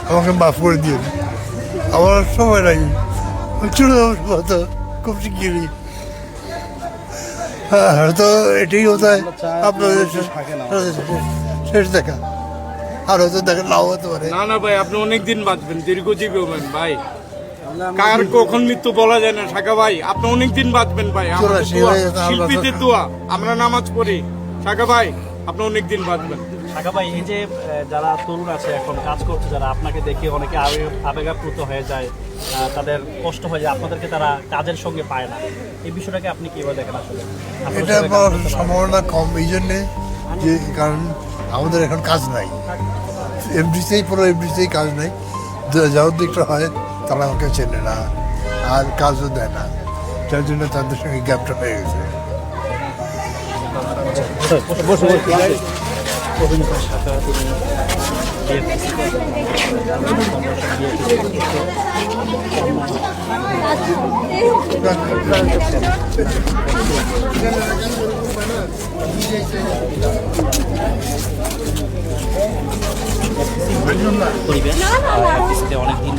আমাকে মাফ করে দিয়ে আমার আর সময় নাই, চলে যাবো হয়তো খুব শিগগিরই। হ্যাঁ, হয়তো এটাই হতো আপনাদের শেষ দেখা, আর হয়তো দেখা নাও হতে পারে। না না ভাই, আপনি অনেকদিন বাঁচবেন, দীর্ঘজীবী হবেন ভাই। কার কখন মৃত্যু বলা যায় না শাখা ভাই, আপনি অনেকদিন বাঁচবেন ভাই। আমাদের দোয়া, শিল্পীদের দোয়া, আমরা নামাজ পড়ি। শাখা ভাই, আপনি অনেকদিন বাঁচবেন। শাখা ভাই, এই যে যারা তরুণ আছে এখন কাজ করছে, যারা আপনাকে দেখে অনেকে আবেগাপ্লুত হয়ে যায়, তাদের কষ্ট হয়ে যায়, আপনাদেরকে তারা কাজের সঙ্গে পায় না, এই বিষয়টাকে আপনি কিভাবে দেখেন? আসলে এটা সম্ভাবনা কম এই জন্যে যে কারণ আমাদের এখন কাজ নাই, এমডিসিতেই পুরো এমডিসিতেই কাজ নাই। যাওয়ার দিকটা হয় তারা আমাকে চেনে না আর কাজও দেয় না, যার জন্য তাদের সঙ্গে গ্যাপটা হয়ে গেছে। পরিবেশ অনেকদিন